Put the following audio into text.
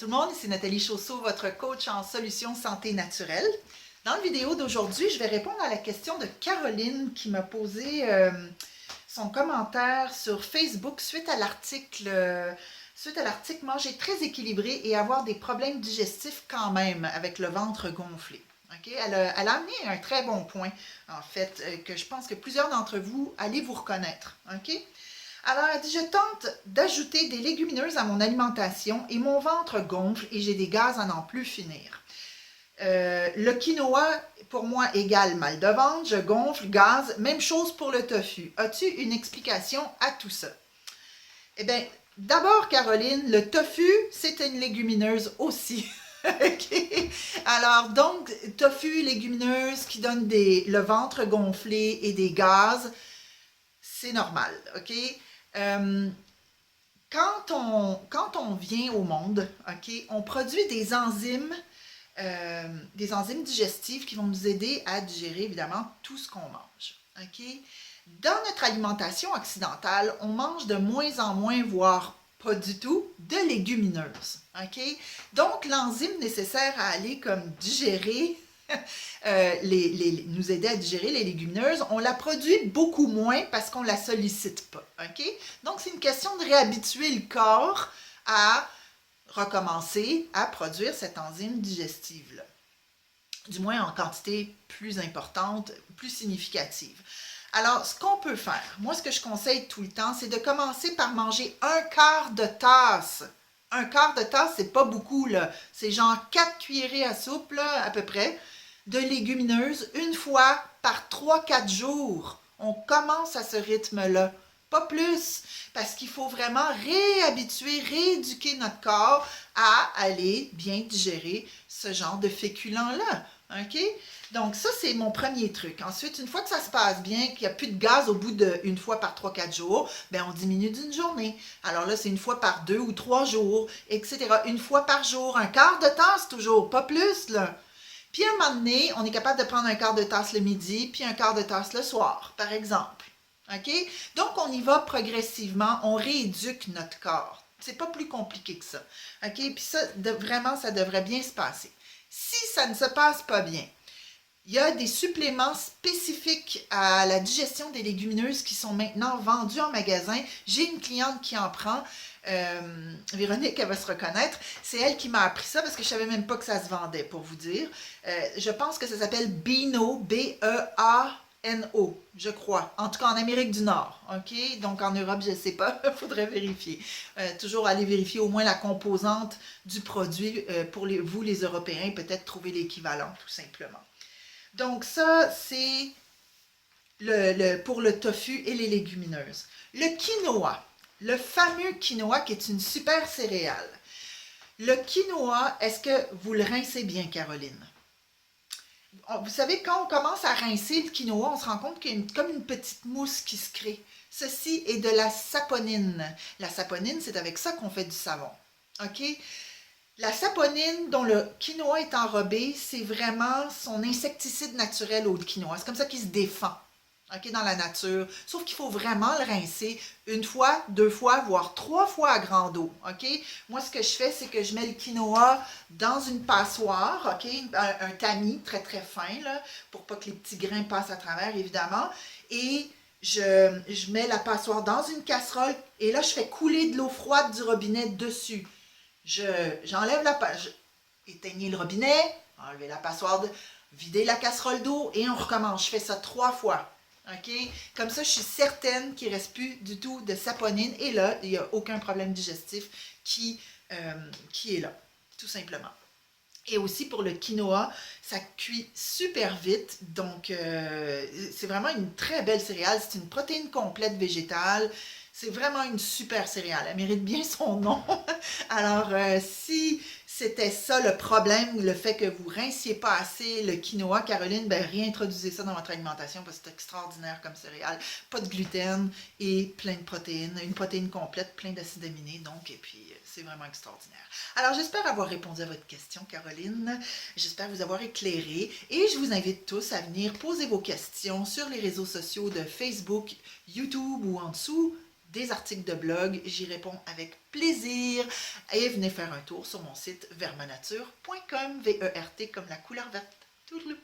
tout le monde, ici Nathalie Chausseau, votre coach en solutions santé naturelle. Dans la vidéo d'aujourd'hui, je vais répondre à la question de Caroline qui m'a posé son commentaire sur Facebook suite à l'article Manger très équilibré et avoir des problèmes digestifs quand même avec le ventre gonflé. Okay? Elle a amené un très bon point, en fait, que je pense que plusieurs d'entre vous allez vous reconnaître. Okay? Alors, elle dit, je tente d'ajouter des légumineuses à mon alimentation et mon ventre gonfle et j'ai des gaz à n'en plus finir. Le quinoa, pour moi, égale mal de ventre, je gonfle, gaz, même chose pour le tofu. As-tu une explication à tout ça? Eh bien, d'abord, Caroline, le tofu, c'est une légumineuse aussi. Okay. Alors, donc, tofu, légumineuse qui donne le ventre gonflé et des gaz, c'est normal, OK? Quand on vient au monde, okay, on produit des enzymes digestifs qui vont nous aider à digérer, évidemment, tout ce qu'on mange. Okay? Dans notre alimentation occidentale, on mange de moins en moins, voire pas du tout, de légumineuses. Okay? Donc, l'enzyme nécessaire à aller comme digérer nous aider à digérer les légumineuses, on la produit beaucoup moins parce qu'on ne la sollicite pas. Okay? Donc, c'est une question de réhabituer le corps à recommencer à produire cette enzyme digestive-là. Du moins en quantité plus importante, plus significative. Alors, ce qu'on peut faire, moi, ce que je conseille tout le temps, c'est de commencer par manger un quart de tasse. Un quart de tasse, c'est pas beaucoup, là. C'est genre 4 cuillerées à soupe, là, à peu près, de légumineuses une fois par 3-4 jours. On commence à ce rythme-là. Pas plus, parce qu'il faut vraiment réhabituer, rééduquer notre corps à aller bien digérer ce genre de féculents-là. OK? Donc, ça, c'est mon premier truc. Ensuite, une fois que ça se passe bien, qu'il n'y a plus de gaz au bout d'une fois par 3-4 jours, bien, on diminue d'une journée. Alors là, c'est une fois par 2 ou 3 jours, etc. Une fois par jour, un quart de tasse toujours, pas plus, là. Puis, à un moment donné, on est capable de prendre un quart de tasse le midi, puis un quart de tasse le soir, par exemple. OK? Donc, on y va progressivement, on rééduque notre corps. C'est pas plus compliqué que ça. OK? Puis ça, vraiment, ça devrait bien se passer. Si ça ne se passe pas bien, il y a des suppléments spécifiques à la digestion des légumineuses qui sont maintenant vendus en magasin. J'ai une cliente qui en prend. Véronique, elle va se reconnaître. C'est elle qui m'a appris ça parce que je ne savais même pas que ça se vendait, pour vous dire. Je pense que ça s'appelle Beano, B-E-A-N-O, je crois. En tout cas, en Amérique du Nord. OK? Donc, en Europe, je ne sais pas. Il faudrait vérifier. Toujours aller vérifier au moins la composante du produit pour vous, les Européens, peut-être trouver l'équivalent, tout simplement. Donc ça, c'est pour le tofu et les légumineuses. Le quinoa, le fameux quinoa qui est une super céréale. Le quinoa, est-ce que vous le rincez bien, Caroline? Vous savez, quand on commence à rincer le quinoa, on se rend compte qu'il y a comme une petite mousse qui se crée. Ceci est de la saponine. La saponine, c'est avec ça qu'on fait du savon. OK? La saponine dont le quinoa est enrobé, c'est vraiment son insecticide naturel au quinoa. C'est comme ça qu'il se défend, okay, dans la nature. Sauf qu'il faut vraiment le rincer une fois, 2 fois, voire 3 fois à grande eau. Okay? Moi, ce que je fais, c'est que je mets le quinoa dans une passoire, okay? un tamis très très fin, là, pour pas que les petits grains passent à travers, évidemment. Et je mets la passoire dans une casserole et là, je fais couler de l'eau froide du robinet dessus. J'enlève éteignez le robinet, enlevez la passoire, videz la casserole d'eau et on recommence. Je fais ça 3 fois. OK? Comme ça, je suis certaine qu'il ne reste plus du tout de saponine et là, il n'y a aucun problème digestif qui est là, tout simplement. Et aussi pour le quinoa, ça cuit super vite, donc c'est vraiment une très belle céréale. C'est une protéine complète végétale. C'est vraiment une super céréale. Elle mérite bien son nom. Alors, si c'était ça le problème, le fait que vous rinciez pas assez le quinoa, Caroline, ben réintroduisez ça dans votre alimentation parce que c'est extraordinaire comme céréale. Pas de gluten et plein de protéines, une protéine complète, plein d'acides aminés, donc, et puis c'est vraiment extraordinaire. Alors, j'espère avoir répondu à votre question, Caroline. J'espère vous avoir éclairé et je vous invite tous à venir poser vos questions sur les réseaux sociaux de Facebook, YouTube ou en dessous des articles de blog, j'y réponds avec plaisir. Et venez faire un tour sur mon site vermanature.com, V-E-R-T comme la couleur verte. Tourlou.